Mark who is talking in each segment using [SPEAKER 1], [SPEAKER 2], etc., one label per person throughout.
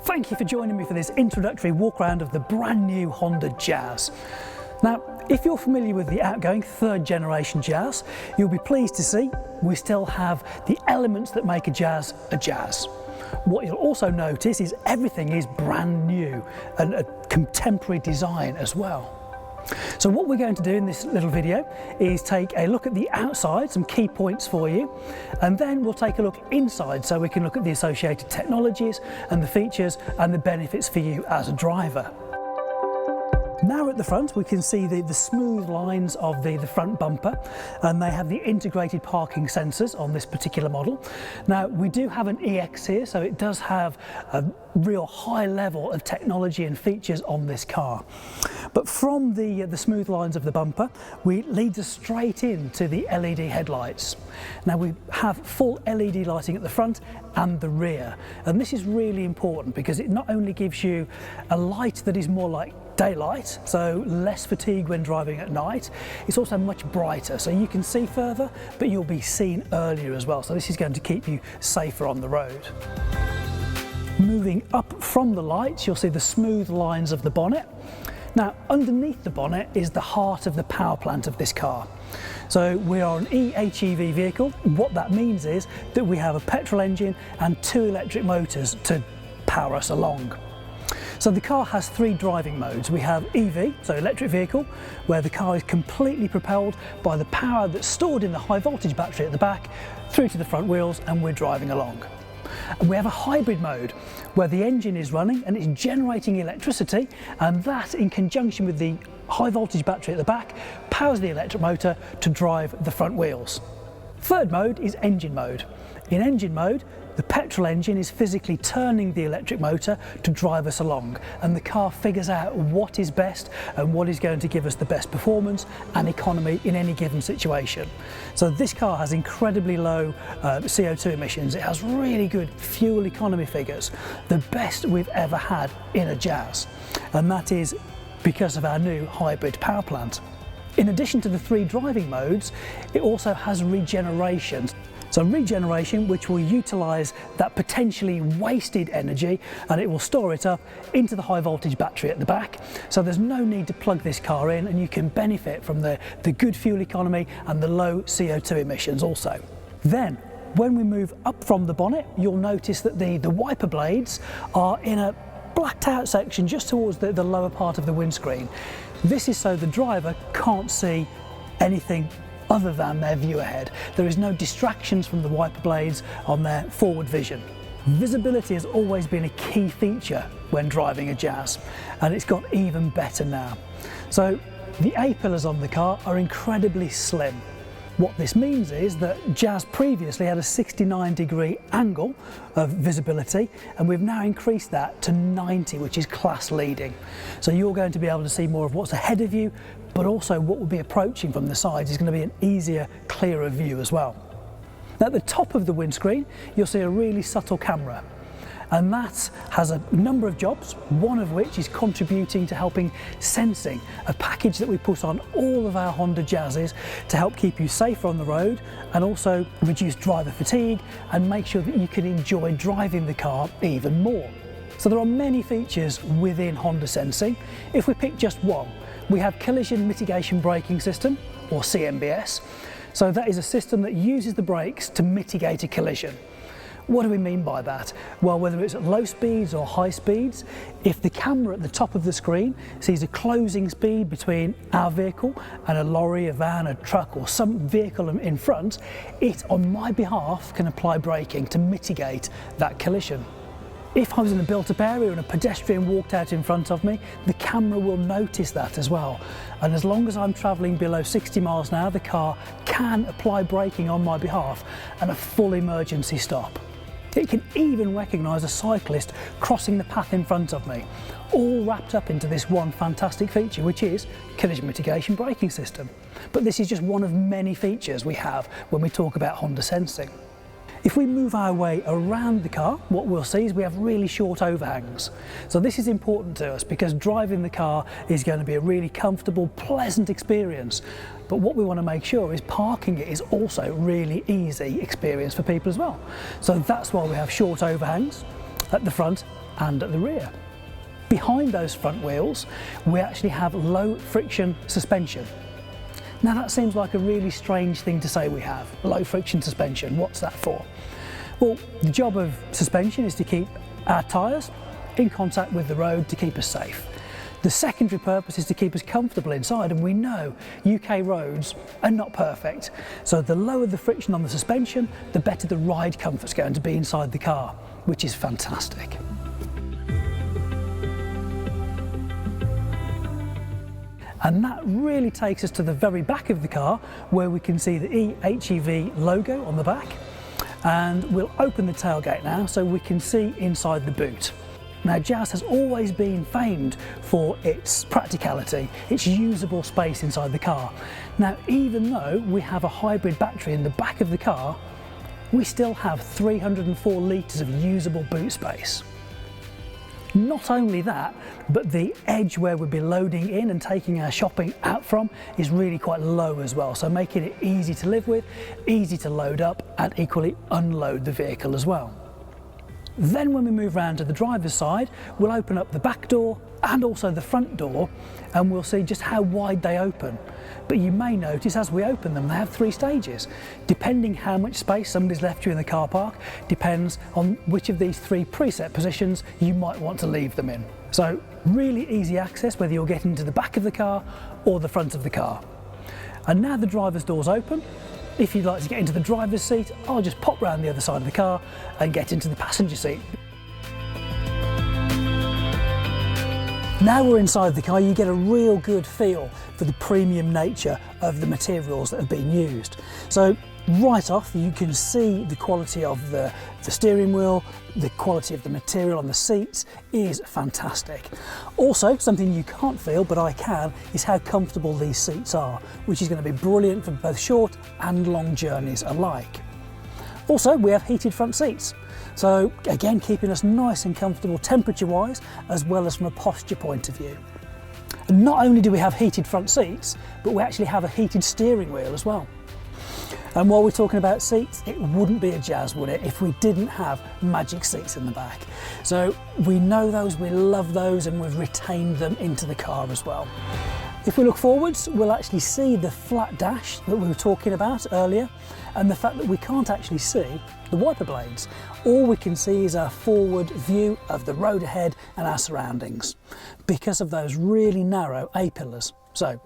[SPEAKER 1] Thank you for joining me for this introductory walk around of the brand new Honda Jazz. Now, if you're familiar with the outgoing third generation Jazz, you'll be pleased to see we still have the elements that make a Jazz a Jazz. What you'll also notice is everything is brand new and a contemporary design as well. So what we're going to do in this little video is take a look at the outside, some key points for you, and then we'll take a look inside so we can look at the associated technologies and the features and the benefits for you as a driver. Now at the front we can see the smooth lines of the front bumper, and they have the integrated parking sensors on this particular model. Now we do have an EX here, so it does have a real high level of technology and features on this car. But from the smooth lines of the bumper, we lead us straight into the LED headlights. Now we have full LED lighting at the front and the rear, and this is really important because it not only gives you a light that is more like daylight, so less fatigue when driving at night, it's also much brighter, so you can see further, but you'll be seen earlier as well, so this is going to keep you safer on the road. Moving up from the lights, you'll see the smooth lines of the bonnet. Now, underneath the bonnet is the heart of the power plant of this car. So we are an eHEV vehicle. What that means is that we have a petrol engine and 2 electric motors to power us along. So the car has 3 driving modes. We have EV, so electric vehicle, where the car is completely propelled by the power that's stored in the high voltage battery at the back through to the front wheels, and we're driving along. And we have a hybrid mode where the engine is running and it's generating electricity, and that in conjunction with the high voltage battery at the back powers the electric motor to drive the front wheels. Third mode is engine mode. In engine mode, the petrol engine is physically turning the electric motor to drive us along, and the car figures out what is best and what is going to give us the best performance and economy in any given situation. So this car has incredibly low CO2 emissions. It has really good fuel economy figures, the best we've ever had in a Jazz, and that is because of our new hybrid power plant. In addition to the 3 driving modes, it also has regeneration. So regeneration, which will utilise that potentially wasted energy, and it will store it up into the high voltage battery at the back. So there's no need to plug this car in, and you can benefit from the good fuel economy and the low CO2 emissions also. Then, when we move up from the bonnet, you'll notice that the wiper blades are in a blacked out section just towards the lower part of the windscreen. This is so the driver can't see anything other than their view ahead. There is no distractions from the wiper blades on their forward vision. Visibility has always been a key feature when driving a Jazz, and it's got even better now. So the A-pillars on the car are incredibly slim. What this means is that Jazz previously had a 69-degree angle of visibility, and we've now increased that to 90, which is class leading. So you're going to be able to see more of what's ahead of you, but also what will be approaching from the sides is going to be an easier, clearer view as well. Now at the top of the windscreen, you'll see a really subtle camera, and that has a number of jobs, one of which is contributing to helping sensing, a package that we put on all of our Honda Jazzes to help keep you safer on the road and also reduce driver fatigue and make sure that you can enjoy driving the car even more. So there are many features within Honda Sensing. If we pick just one, we have Collision Mitigation Braking System, or CMBS. So that is a system that uses the brakes to mitigate a collision. What do we mean by that? Well, whether it's at low speeds or high speeds, if the camera at the top of the screen sees a closing speed between our vehicle and a lorry, a van, a truck, or some vehicle in front, it, on my behalf, can apply braking to mitigate that collision. If I was in a built-up area and a pedestrian walked out in front of me, the camera will notice that as well. And as long as I'm travelling below 60 miles an hour, the car can apply braking on my behalf and a full emergency stop. It can even recognise a cyclist crossing the path in front of me, all wrapped up into this one fantastic feature, which is Collision Mitigation Braking System. But this is just one of many features we have when we talk about Honda Sensing. If we move our way around the car, what we'll see is we have really short overhangs. So this is important to us because driving the car is going to be a really comfortable, pleasant experience. But what we want to make sure is parking it is also really easy experience for people as well. So that's why we have short overhangs at the front and at the rear. Behind those front wheels, we actually have low friction suspension. Now that seems like a really strange thing to say we have, low friction suspension. What's that for? Well, the job of suspension is to keep our tyres in contact with the road to keep us safe. The secondary purpose is to keep us comfortable inside, and we know UK roads are not perfect. So the lower the friction on the suspension, the better the ride comfort's going to be inside the car, which is fantastic. And that really takes us to the very back of the car, where we can see the eHEV logo on the back. And we'll open the tailgate now so we can see inside the boot. Now, Jazz has always been famed for its practicality, its usable space inside the car. Now, even though we have a hybrid battery in the back of the car, we still have 304 litres of usable boot space. Not only that, but the edge where we'll be loading in and taking our shopping out from is really quite low as well, so making it easy to live with, easy to load up, and equally unload the vehicle as well. Then when we move around to the driver's side, we'll open up the back door and also the front door, and we'll see just how wide they open. But you may notice as we open them, they have 3 stages. Depending how much space somebody's left you in the car park, depends on which of these 3 preset positions you might want to leave them in. So really easy access, whether you're getting to the back of the car or the front of the car. And now the driver's door's open. If you'd like to get into the driver's seat, I'll just pop round the other side of the car and get into the passenger seat. Now we're inside the car, you get a real good feel for the premium nature of the materials that have been used. So right off, you can see the quality of the steering wheel, the quality of the material on the seats is fantastic. Also, something you can't feel, but I can, is how comfortable these seats are, which is going to be brilliant for both short and long journeys alike. Also, we have heated front seats. So again, keeping us nice and comfortable temperature-wise, as well as from a posture point of view. And not only do we have heated front seats, but we actually have a heated steering wheel as well. And while we're talking about seats, it wouldn't be a Jazz, would it, if we didn't have magic seats in the back. So we know those, we love those, and we've retained them into the car as well. If we look forwards, we'll actually see the flat dash that we were talking about earlier, and the fact that we can't actually see the wiper blades. All we can see is our forward view of the road ahead and our surroundings because of those really narrow A-pillars. So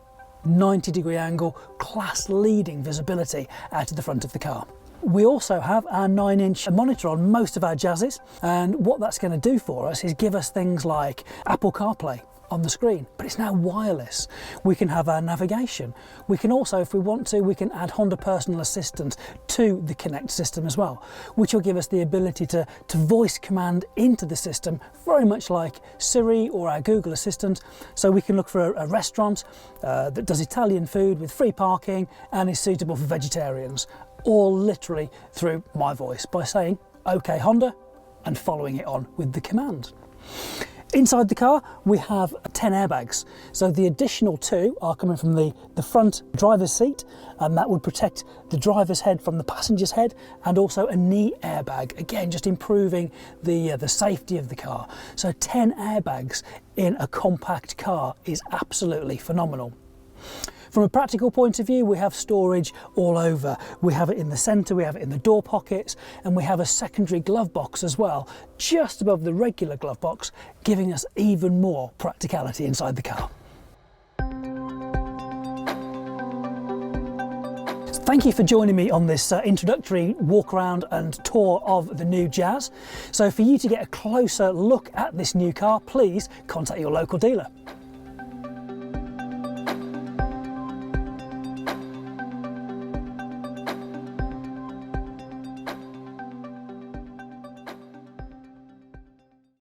[SPEAKER 1] 90-degree angle, class leading visibility out of the front of the car. We also have our 9-inch monitor on most of our Jazzes, and what that's going to do for us is give us things like Apple CarPlay on the screen, but it's now wireless. We can have our navigation. We can also, if we want to, we can add Honda Personal Assistant to the Connect system as well, which will give us the ability to voice command into the system, very much like Siri or our Google Assistant. So we can look for a restaurant that does Italian food with free parking and is suitable for vegetarians, all literally through my voice by saying, "Okay Honda," and following it on with the command. Inside the car, we have 10 airbags. So the additional 2 are coming from the front driver's seat, and that would protect the driver's head from the passenger's head, and also a knee airbag. Again, just improving the safety of the car. So 10 airbags in a compact car is absolutely phenomenal. From a practical point of view, we have storage all over. We have it in the centre, we have it in the door pockets, and we have a secondary glove box as well, just above the regular glove box, giving us even more practicality inside the car. Thank you for joining me on this introductory walk around and tour of the new Jazz. So for you to get a closer look at this new car, please contact your local dealer.